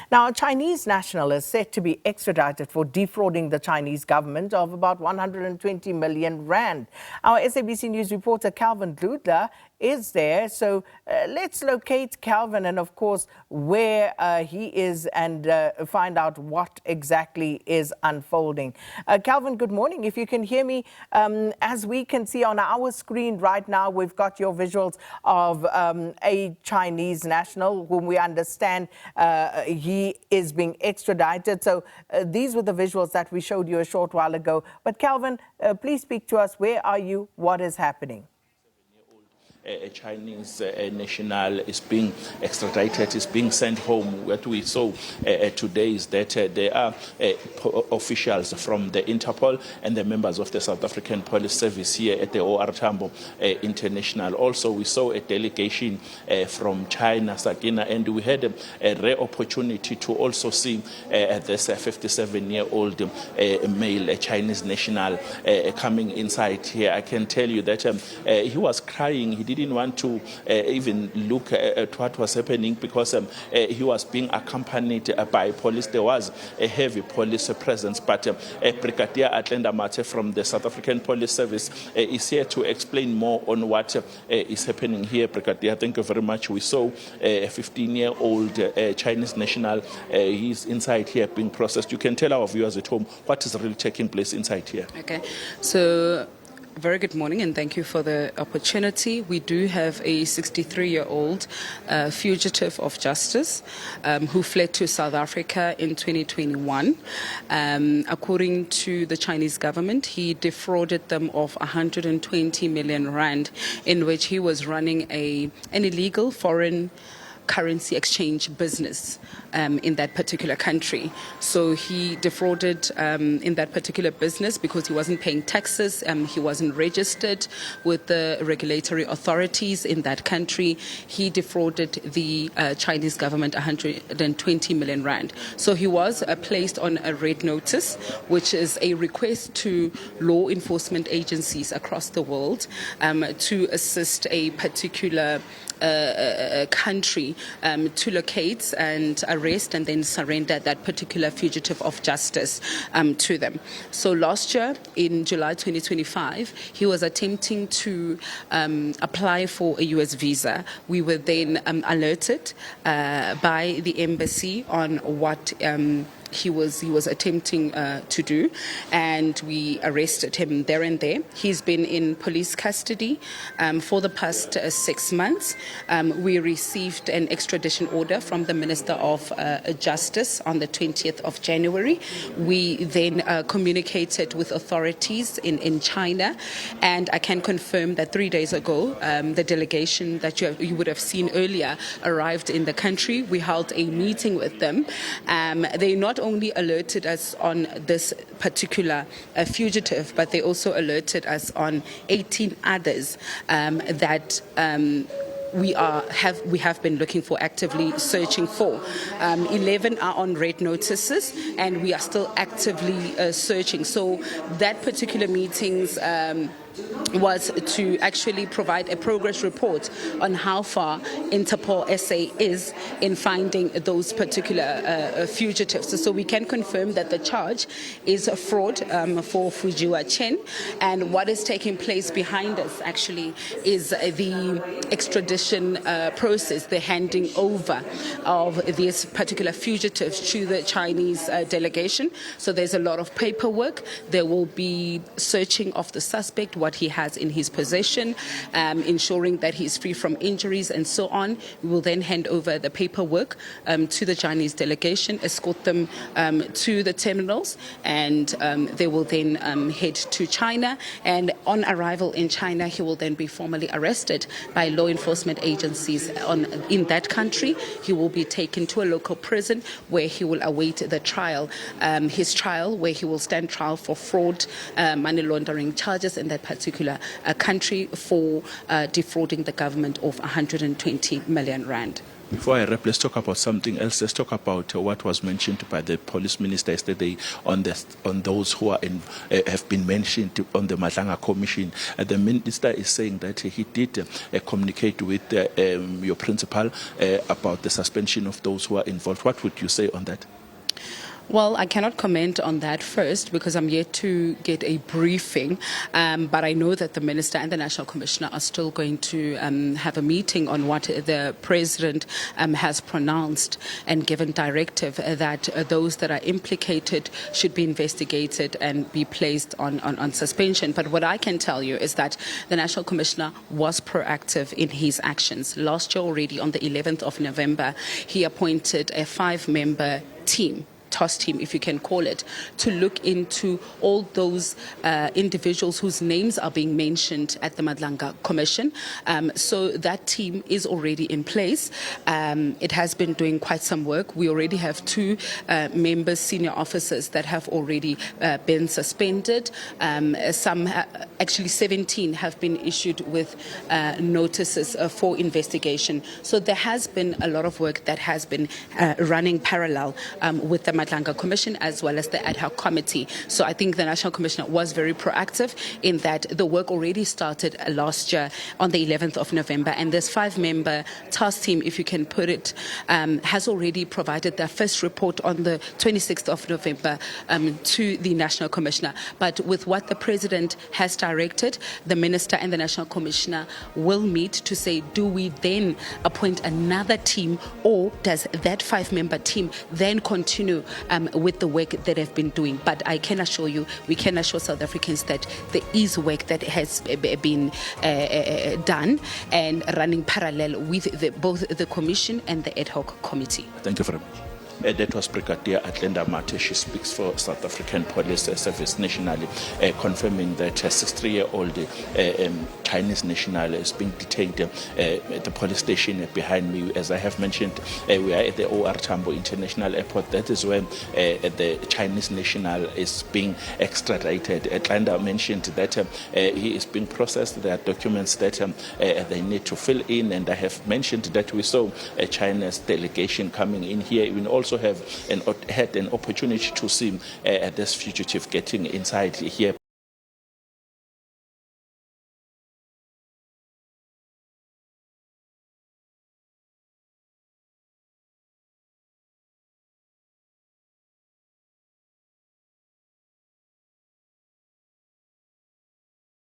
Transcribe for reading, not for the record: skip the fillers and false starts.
Now, a Chinese national is set to be extradited for defrauding the Chinese government of about 120 million rand. Our SABC News reporter Calvin Dludla is there. So let's locate Calvin and, of course, where he is and find out what exactly is unfolding. Calvin, good morning. If you can hear me, as we can see on our screen right now, we've got your visuals of a Chinese national whom we understand he is being extradited. So these were the visuals that we showed you a short while ago. But Calvin, please speak to us. Where are you? What is happening? A Chinese national is being extradited, is being sent home. What we saw today is that there are officials from the Interpol and the members of the South African Police Service here at the OR Tambo International. Also, we saw a delegation from China, Sakina, and we had a rare opportunity to also see this 57-year-old male Chinese national coming inside here. I can tell you that he was crying. He didn't want to even look at what was happening because he was being accompanied by police. There was a heavy police presence, but Brigadier Athlenda Mathe from the South African Police Service is here to explain more on what is happening here. Brigadier, thank you very much. We saw a 15-year-old Chinese national. He's inside here being processed. You can tell our viewers at home what is really taking place inside here. Okay, so very good morning and thank you for the opportunity. We do have a 63-year-old fugitive of justice who fled to South Africa in 2021. According to the Chinese government, he defrauded them of 120 million rand, in which he was running an illegal foreign currency exchange business in that particular country. So he defrauded in that particular business because he wasn't paying taxes, he wasn't registered with the regulatory authorities in that country. He defrauded the Chinese government 120 million rand. So he was placed on a red notice, which is a request to law enforcement agencies across the world to assist a particular country to locate and arrest and then surrender that particular fugitive of justice to them. So last year, in July 2025, he was attempting to apply for a US visa. We were then alerted by the embassy on what he was attempting to do, and we arrested him there and there. He's been in police custody for the past 6 months. We received an extradition order from the Minister of Justice on the 20th of January. We then communicated with authorities in China, and I can confirm that 3 days ago, the delegation that you would have seen earlier arrived in the country. We held a meeting with them. They not only alerted us on this particular fugitive, but they also alerted us on 18 others that we have been looking for, actively searching for. 11 are on red notices, and we are still actively searching. So that particular meetings was to actually provide a progress report on how far Interpol SA is in finding those particular fugitives. So we can confirm that the charge is a fraud for Fujiwa Chen, and what is taking place behind us actually is the extradition process, the handing over of these particular fugitives to the Chinese delegation. So there's a lot of paperwork. There will be searching of the suspect, what he has in his possession, ensuring that he's free from injuries and so on. We will then hand over the paperwork to the Chinese delegation, escort them to the terminals, and they will then head to China. And on arrival in China, he will then be formally arrested by law enforcement agencies in that country. He will be taken to a local prison where he will await the trial, his trial, where he will stand trial for fraud, money laundering charges in that particular country for defrauding the government of 120 million rand. Before I wrap, let's talk about something else. Let's talk about what was mentioned by the police minister yesterday on those who are have been mentioned on the Madlanga Commission. The minister is saying that he did communicate with your principal about the suspension of those who are involved. What would you say on that? Well, I cannot comment on that first because I'm yet to get a briefing, but I know that the Minister and the National Commissioner are still going to have a meeting on what the President has pronounced and given directive that those that are implicated should be investigated and be placed on suspension. But what I can tell you is that the National Commissioner was proactive in his actions. Last year already, on the 11th of November, he appointed a 5-member team, task team, if you can call it, to look into all those individuals whose names are being mentioned at the Madlanga Commission. So that team is already in place. It has been doing quite some work. We already have 2 members, senior officers, that have already been suspended. Actually 17 have been issued with notices for investigation. So there has been a lot of work that has been running parallel with the Madlanga Commission as well as the ad hoc committee. So I think the National Commissioner was very proactive in that the work already started last year on the 11th of November, and this 5-member task team, if you can put it, has already provided their first report on the 26th of November to the National Commissioner. But with what the President has directed, the Minister and the National Commissioner will meet to say, do we then appoint another team, or does that 5-member team then continue with the work that they've been doing? But I can assure you, we can assure South Africans that there is work that has been done and running parallel with both the Commission and the ad hoc committee. Thank you very much. That was Brigadier Athlenda Mathe. She speaks for South African Police Service nationally, confirming that a 63-year-old Chinese national is being detained at the police station behind me. As I have mentioned, we are at the OR Tambo International Airport. That is where the Chinese national is being extradited. Athlenda mentioned that he is being processed. There are documents that they need to fill in, and I have mentioned that we saw China's delegation coming in here. We also have had an opportunity to see this fugitive getting inside here